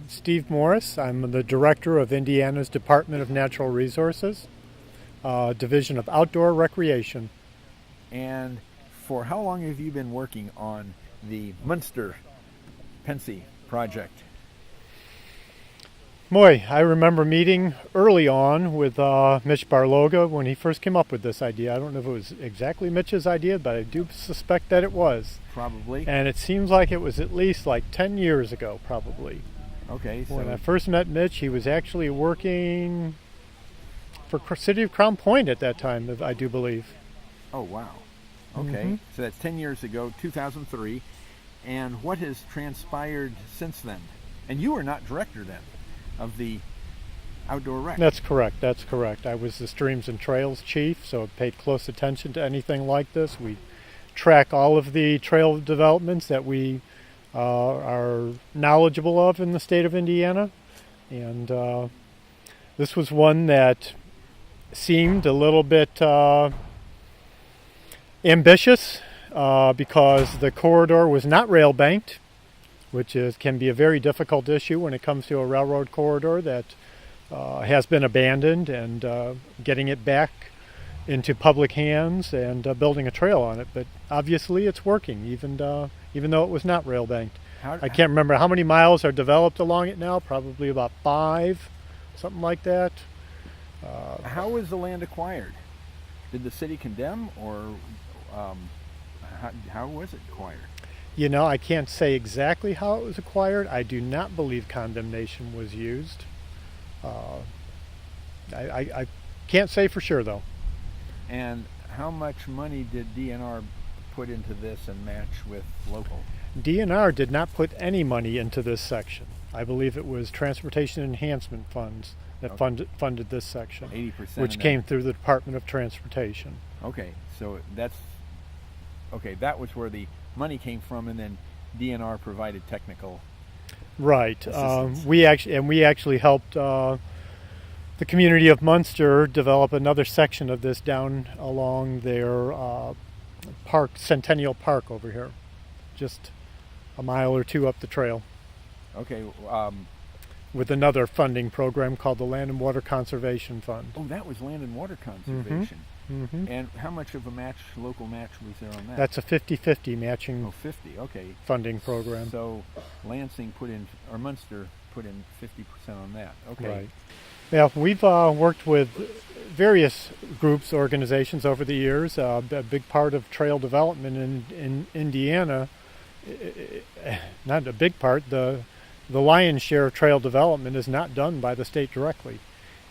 SteveMorris. I'm the director of Indiana's Department of Natural Resources, Division of Outdoor Recreation. And for how long have you been working on the Munster Pennsy project? Boy, I remember meeting early on with Mitch Barloga when he first came up with this idea. I don't know if it was exactly Mitch's idea, but I do suspect that it was. Probably. And it seems like it was at least like 10 years ago, probably. Okay. So When I first met Mitch, he was actually working for City of Crown Point at that time, I do believe. Oh, wow. Okay. So that's 10 years ago, 2003. And what has transpired since then? And you were not director then of the outdoor rec. That's correct. I was the Streams and Trails chief, so I paid close attention to anything like this. We track all of the trail developments that we are knowledgeable of in the state of Indiana. And this was one that seemed a little bit ambitious because the corridor was not rail banked, which can be a very difficult issue when it comes to a railroad corridor that has been abandoned, and getting it back into public hands and building a trail on it. But obviously it's working, even though it was not rail banked. I can't remember how many miles are developed along it now, probably about 5, something like that. How was the land acquired? Did the city condemn, or how was it acquired? You know, I can't say exactly how it was acquired. I do not believe condemnation was used. I can't say for sure, though. And how much money did DNR put into this and match with local? DNR did not put any money into this section. I believe it was Transportation Enhancement Funds that funded this section, 80%, which came through the Department of Transportation. Okay, so that was where the money came from, and then DNR provided technical. Right. Assistance. We actually helped the community of Munster develop another section of this down along their park, Centennial Park over here, just a mile or two up the trail. Okay. With another funding program called the Land and Water Conservation Fund. Oh, that was Land and Water Conservation. And how much of a local match was there on that? That's a 50-50 matching. Oh, 50, okay. Funding program. So Lansing Munster put in 50% on that. Okay. Right. Yeah, we've worked with various groups, organizations over the years. A big part of trail development in Indiana, not a big part, the lion's share of trail development is not done by the state directly.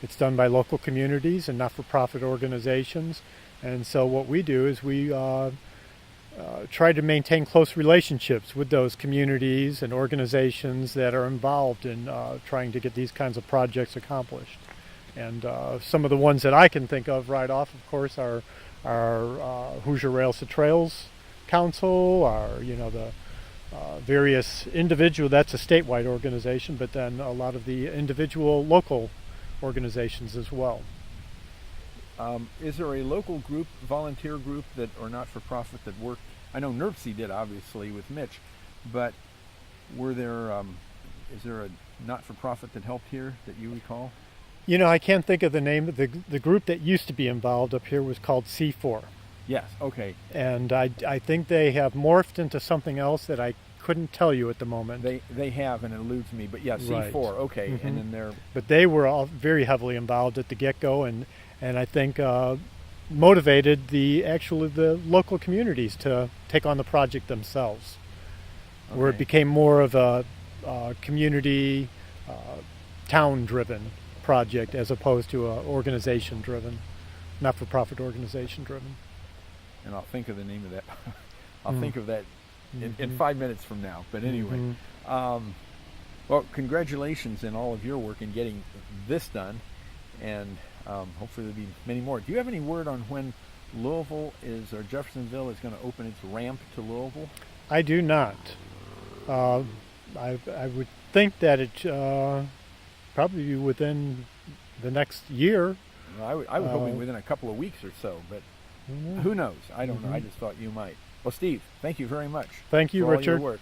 It's done by local communities and not-for-profit organizations. And so what we do is we try to maintain close relationships with those communities and organizations that are involved in trying to get these kinds of projects accomplished. And some of the ones that I can think of right off, of course, are Hoosier Rails to Trails Council, the various individual, that's a statewide organization, but then a lot of the individual local organizations as well. Is there a local group, volunteer group or not-for-profit that worked? I know NERPC did, obviously, with Mitch, but is there a not-for-profit that helped here that you recall? You know, I can't think of the name. The group that used to be involved up here was called C4. Yes, okay. And I think they have morphed into something else that I couldn't tell you at the moment. They have, and it eludes me, but yeah, C4, right. okay. And then But they were all very heavily involved at the get-go, and I think motivated the local communities to take on the project themselves, where it became more of a community, town-driven project as opposed to a organization-driven, not-for-profit organization-driven. And I'll think of the name of that. I'll think of that in 5 minutes from now. But anyway, well, congratulations in all of your work in getting this done, and hopefully there'll be many more. Do you have any word on when Louisville or Jeffersonville is going to open its ramp to Louisville? I do not. I would think that it probably within the next year. Well, I was hoping within a couple of weeks or so, but who knows? I don't know. I just thought you might. Well, Steve, thank you very much. Thank you, for all Richard. your work.